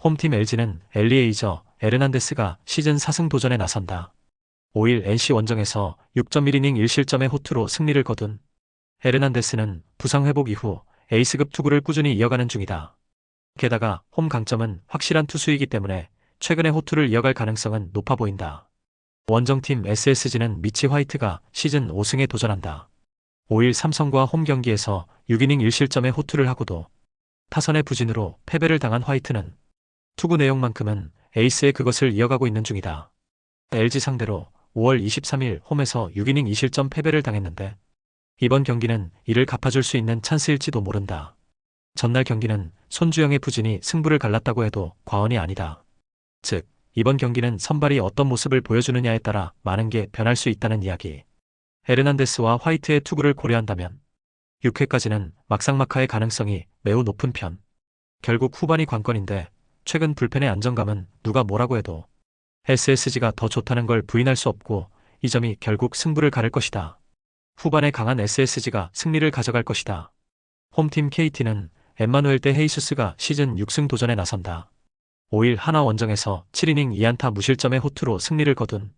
홈팀 LG는 엘리에이저 에르난데스가 시즌 4승 도전에 나선다. 5일 NC 원정에서 6.1이닝 1실점의 호투로 승리를 거둔 에르난데스는 부상 회복 이후 에이스급 투구를 꾸준히 이어가는 중이다. 게다가 홈 강점은 확실한 투수이기 때문에 최근의 호투를 이어갈 가능성은 높아 보인다. 원정팀 SSG는 미치 화이트가 시즌 5승에 도전한다. 5일 삼성과 홈 경기에서 6이닝 1실점의 호투를 하고도 타선의 부진으로 패배를 당한 화이트는 투구 내용만큼은 에이스의 그것을 이어가고 있는 중이다. LG 상대로 5월 23일 홈에서 6이닝 2실점 패배를 당했는데 이번 경기는 이를 갚아줄 수 있는 찬스일지도 모른다. 전날 경기는 손주영의 부진이 승부를 갈랐다고 해도 과언이 아니다. 즉, 이번 경기는 선발이 어떤 모습을 보여주느냐에 따라 많은 게 변할 수 있다는 이야기. 에르난데스와 화이트의 투구를 고려한다면 6회까지는 막상막하의 가능성이 매우 높은 편. 결국 후반이 관건인데 최근 불펜의 안정감은 누가 뭐라고 해도 SSG가 더 좋다는 걸 부인할 수 없고 이 점이 결국 승부를 가를 것이다. 후반에 강한 SSG가 승리를 가져갈 것이다. 홈팀 KT는 엠마누엘 대 헤이수스가 시즌 6승 도전에 나선다. 5일 하나 원정에서 7이닝 2안타 무실점의 호투로 승리를 거둔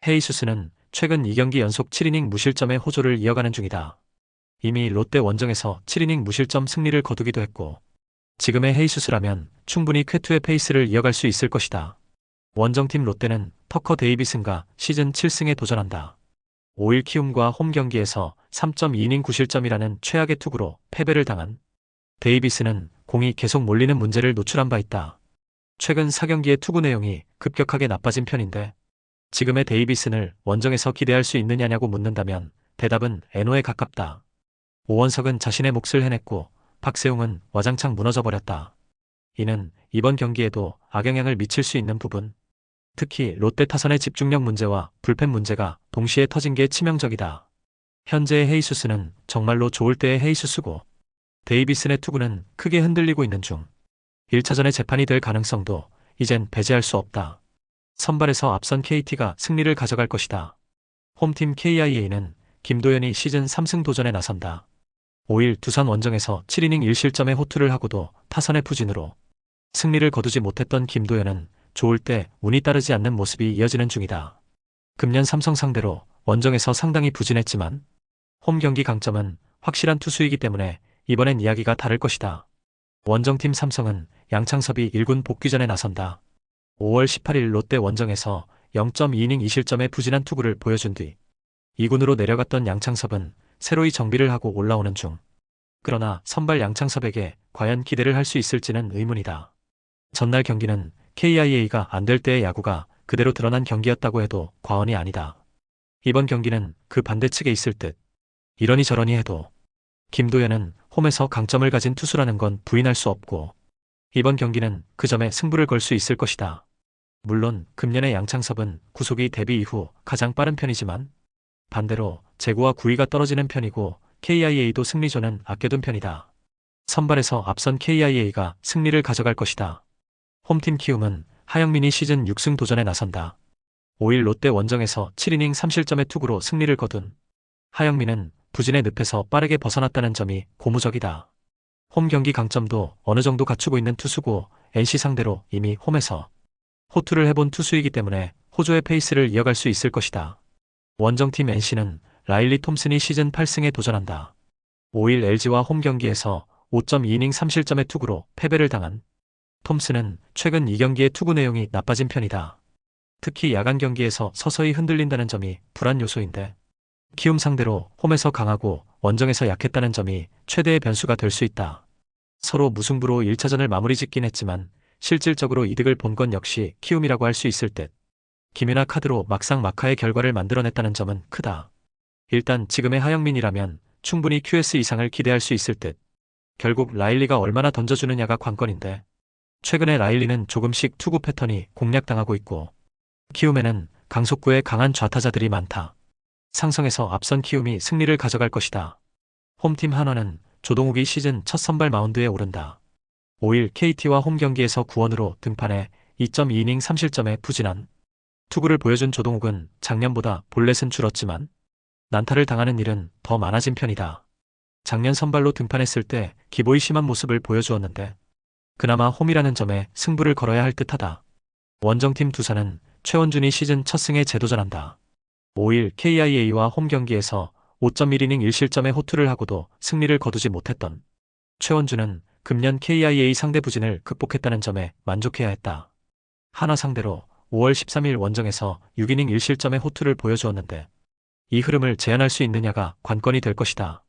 헤이수스는 최근 2경기 연속 7이닝 무실점의 호조를 이어가는 중이다. 이미 롯데 원정에서 7이닝 무실점 승리를 거두기도 했고 지금의 헤이수스라면 충분히 쾌투의 페이스를 이어갈 수 있을 것이다. 원정팀 롯데는 터커 데이비슨과 시즌 7승에 도전한다. 5일 키움과 홈 경기에서 3.2이닝 9실점이라는 최악의 투구로 패배를 당한 데이비스는 공이 계속 몰리는 문제를 노출한 바 있다. 최근 4경기의 투구 내용이 급격하게 나빠진 편인데 지금의 데이비슨을 원정에서 기대할 수 있느냐냐고 묻는다면 대답은 NO에 가깝다. 오원석은 자신의 몫을 해냈고 박세웅은 와장창 무너져버렸다. 이는 이번 경기에도 악영향을 미칠 수 있는 부분. 특히 롯데 타선의 집중력 문제와 불펜 문제가 동시에 터진 게 치명적이다. 현재의 헤이수스는 정말로 좋을 때의 헤이수스고 데이비슨의 투구는 크게 흔들리고 있는 중 1차전의 재판이 될 가능성도 이젠 배제할 수 없다. 선발에서 앞선 KT가 승리를 가져갈 것이다. 홈팀 KIA는 김도현이 시즌 3승 도전에 나선다. 5일 두산 원정에서 7이닝 1실점의 호투를 하고도 타선의 부진으로 승리를 거두지 못했던 김도현은 좋을 때 운이 따르지 않는 모습이 이어지는 중이다. 금년 삼성 상대로 원정에서 상당히 부진했지만 홈 경기 강점은 확실한 투수이기 때문에 이번엔 이야기가 다를 것이다. 원정팀 삼성은 양창섭이 1군 복귀전에 나선다. 5월 18일 롯데 원정에서 0.2이닝 2실점의 부진한 투구를 보여준 뒤 2군으로 내려갔던 양창섭은 새로이 정비를 하고 올라오는 중. 그러나 선발 양창섭에게 과연 기대를 할 수 있을지는 의문이다. 전날 경기는 KIA가 안 될 때의 야구가 그대로 드러난 경기였다고 해도 과언이 아니다. 이번 경기는 그 반대측에 있을 듯. 이러니 저러니 해도 김도현은 홈에서 강점을 가진 투수라는 건 부인할 수 없고 이번 경기는 그 점에 승부를 걸 수 있을 것이다. 물론 금년의 양창섭은 구속이 데뷔 이후 가장 빠른 편이지만 반대로 제구와 구위가 떨어지는 편이고 KIA도 승리조는 아껴둔 편이다. 선발에서 앞선 KIA가 승리를 가져갈 것이다. 홈팀 키움은 하영민이 시즌 6승 도전에 나선다. 5일 롯데 원정에서 7이닝 3실점의 투구로 승리를 거둔 하영민은 부진의 늪에서 빠르게 벗어났다는 점이 고무적이다. 홈 경기 강점도 어느 정도 갖추고 있는 투수고 NC 상대로 이미 홈에서 호투를 해본 투수이기 때문에 호조의 페이스를 이어갈 수 있을 것이다. 원정팀 NC는 라일리 톰슨이 시즌 8승에 도전한다. 5일 LG와 홈 경기에서 5.2이닝 3실점의 투구로 패배를 당한 톰슨은 최근 2경기의 투구 내용이 나빠진 편이다. 특히 야간 경기에서 서서히 흔들린다는 점이 불안 요소인데 키움 상대로 홈에서 강하고 원정에서 약했다는 점이 최대의 변수가 될 수 있다. 서로 무승부로 1차전을 마무리 짓긴 했지만 실질적으로 이득을 본 건 역시 키움이라고 할 수 있을 듯. 김연아 카드로 막상 막하의 결과를 만들어냈다는 점은 크다. 일단 지금의 하영민이라면 충분히 QS 이상을 기대할 수 있을 듯. 결국 라일리가 얼마나 던져주느냐가 관건인데 최근에 라일리는 조금씩 투구 패턴이 공략당하고 있고 키움에는 강속구에 강한 좌타자들이 많다. 상성에서 앞선 키움이 승리를 가져갈 것이다. 홈팀 한화는 조동욱이 시즌 첫 선발 마운드에 오른다. 5일 KT와 홈 경기에서 구원으로 등판해 2.2이닝 3실점의 부진한 투구를 보여준 조동욱은 작년보다 볼넷은 줄었지만 난타를 당하는 일은 더 많아진 편이다. 작년 선발로 등판했을 때 기보이 심한 모습을 보여주었는데 그나마 홈이라는 점에 승부를 걸어야 할 듯하다. 원정팀 두산은 최원준이 시즌 첫 승에 재도전한다. 5일 KIA와 홈 경기에서 5.1이닝 1실점의 호투를 하고도 승리를 거두지 못했던 최원준은 금년 KIA 상대 부진을 극복했다는 점에 만족해야 했다. 한화 상대로 5월 13일 원정에서 6이닝 1실점의 호투를 보여주었는데 이 흐름을 제한할 수 있느냐가 관건이 될 것이다.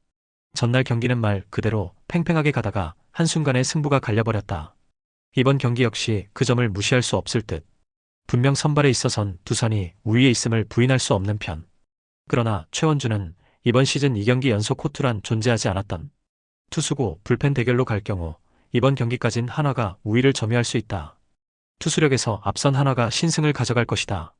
전날 경기는 말 그대로 팽팽하게 가다가 한순간에 승부가 갈려버렸다. 이번 경기 역시 그 점을 무시할 수 없을 듯. 분명 선발에 있어선 두산이 우위에 있음을 부인할 수 없는 편. 그러나 최원준은 이번 시즌 2경기 연속 호투란 존재하지 않았던 투수고 불펜 대결로 갈 경우 이번 경기까진 한화가 우위를 점유할 수 있다. 투수력에서 앞선 한화가 신승을 가져갈 것이다.